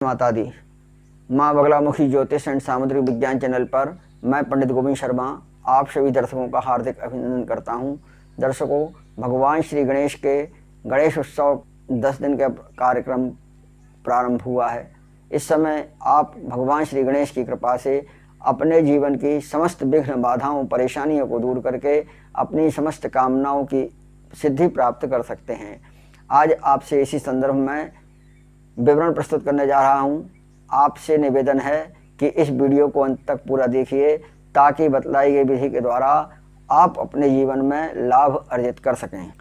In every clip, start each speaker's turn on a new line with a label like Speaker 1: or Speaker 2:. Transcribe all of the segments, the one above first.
Speaker 1: माता दी। माँ बगलामुखी ज्योतिष एंड सामुद्रिक विज्ञान चैनल पर मैं पंडित गोविंद शर्मा आप सभी दर्शकों का हार्दिक अभिनंदन करता हूँ। दर्शकों, भगवान श्री गणेश के गणेश उत्सव 10 दिन का कार्यक्रम प्रारंभ हुआ है। इस समय आप भगवान श्री गणेश की कृपा से अपने जीवन की समस्त विघ्न बाधाओं परेशानियों को दूर करके अपनी समस्त कामनाओं की सिद्धि प्राप्त कर सकते हैं। आज आपसे इसी संदर्भ में विवरण प्रस्तुत करने जा रहा हूं। आपसे निवेदन है कि इस वीडियो को अंत तक पूरा देखिए ताकि बतलाई गई विधि के द्वारा आप अपने जीवन में लाभ अर्जित कर सकें।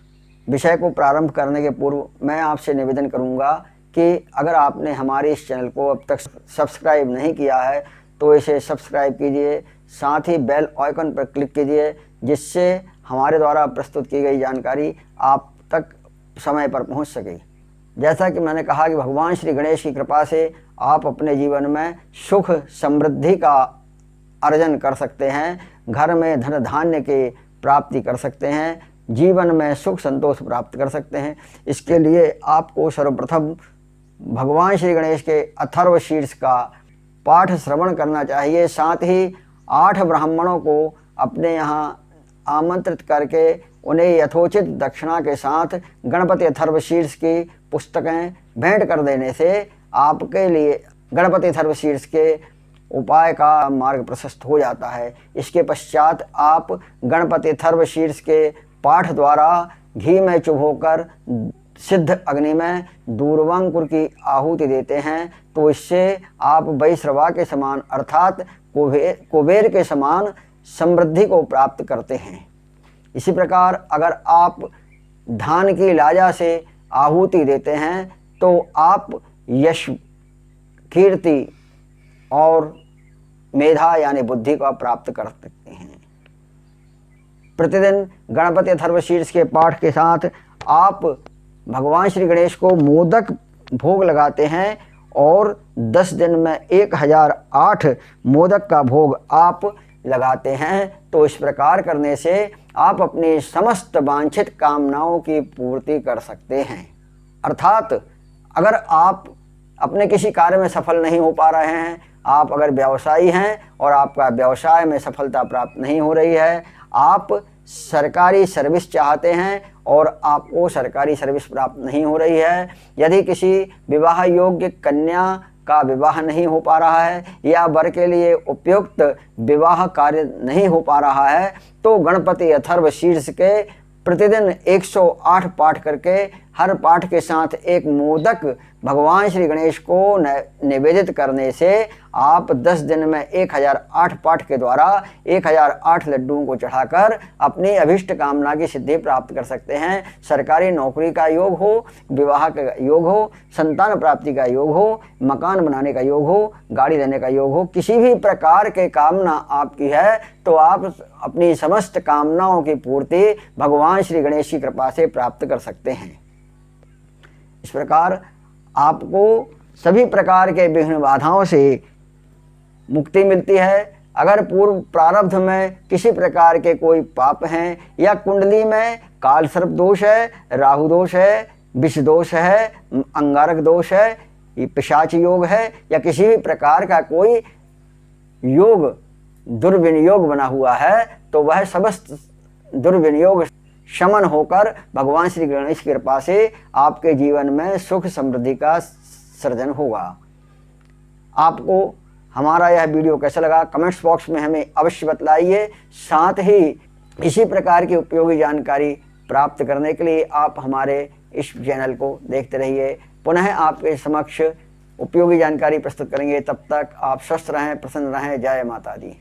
Speaker 1: विषय को प्रारंभ करने के पूर्व मैं आपसे निवेदन करूंगा कि अगर आपने हमारे इस चैनल को अब तक सब्सक्राइब नहीं किया है तो इसे सब्सक्राइब कीजिए, साथ ही बेल आइकन पर क्लिक कीजिए जिससे हमारे द्वारा प्रस्तुत की गई जानकारी आप तक समय पर पहुंच सके। जैसा कि मैंने कहा कि भगवान श्री गणेश की कृपा से आप अपने जीवन में सुख समृद्धि का अर्जन कर सकते हैं, घर में धन धान्य की प्राप्ति कर सकते हैं, जीवन में सुख संतोष प्राप्त कर सकते हैं। इसके लिए आपको सर्वप्रथम भगवान श्री गणेश के अथर्व शीर्ष का पाठ श्रवण करना चाहिए। साथ ही 8 ब्राह्मणों को अपने यहाँ आमंत्रित करके उन्हें यथोचित दक्षिणा के साथ गणपति अथर्व शीर्ष की पुस्तकें भेंट कर देने से आपके लिए गणपति अथर्व शीर्ष के उपाय का मार्ग प्रशस्त हो जाता है। इसके पश्चात आप गणपति अथर्व शीर्ष के पाठ द्वारा घी में चुभोकर सिद्ध अग्नि में दूर्वांकुर की आहुति देते हैं तो इससे आप वैश्रवा के समान अर्थात कुबेर के समान समृद्धि को प्राप्त करते हैं। इसी प्रकार अगर आप धान की लाजा से आहुति देते हैं तो आप यश, कीर्ति और मेधा यानी बुद्धि का प्राप्त कर सकते हैं। प्रतिदिन गणपति अथर्व शीर्ष के पाठ के साथ आप भगवान श्री गणेश को मोदक भोग लगाते हैं और 10 दिन में 1008 मोदक का भोग आप लगाते हैं तो इस प्रकार करने से आप अपनी समस्त वांछित कामनाओं की पूर्ति कर सकते हैं। अर्थात अगर आप अपने किसी कार्य में सफल नहीं हो पा रहे हैं, आप अगर व्यवसायी हैं और आपका व्यवसाय में सफलता प्राप्त नहीं हो रही है, आप सरकारी सर्विस चाहते हैं और आपको सरकारी सर्विस प्राप्त नहीं हो रही है, यदि किसी विवाह योग्य कन्या का विवाह नहीं हो पा रहा है या वर के लिए उपयुक्त विवाह कार्य नहीं हो पा रहा है तो गणपति अथर्व शीर्ष के प्रतिदिन 108 पाठ करके हर पाठ के साथ एक मोदक भगवान श्री गणेश को निवेदित करने से आप 10 दिन में 1008 पाठ के द्वारा 1008 लड्डुओं को चढ़ाकर अपनी अभिष्ट कामना की सिद्धि प्राप्त कर सकते हैं। सरकारी नौकरी का योग हो, विवाह का योग हो, संतान प्राप्ति का योग हो, मकान बनाने का योग हो, गाड़ी लेने का योग हो, किसी भी प्रकार के कामना आपकी है तो आप अपनी समस्त कामनाओं की पूर्ति भगवान श्री गणेश की कृपा से प्राप्त कर सकते हैं। इस प्रकार आपको सभी प्रकार के विघ्न बाधाओं से मुक्ति मिलती है। अगर पूर्व प्रारब्ध में किसी प्रकार के कोई पाप हैं या कुंडली में काल सर्प दोष है, राहु दोष है, विष दोष है, अंगारक दोष है, पिशाच योग है या किसी भी प्रकार का कोई योग दुर्विनियोग बना हुआ है तो वह समस्त दुर्विनियोग शमन होकर भगवान श्री गणेश की कृपा से आपके जीवन में सुख समृद्धि का सृजन होगा। आपको हमारा यह वीडियो कैसा लगा कमेंट्स बॉक्स में हमें अवश्य बतलाइए। साथ ही इसी प्रकार की उपयोगी जानकारी प्राप्त करने के लिए आप हमारे इस चैनल को देखते रहिए। पुनः आपके समक्ष उपयोगी जानकारी प्रस्तुत करेंगे। तब तक आप स्वस्थ रहें, प्रसन्न रहें। जय माता दी।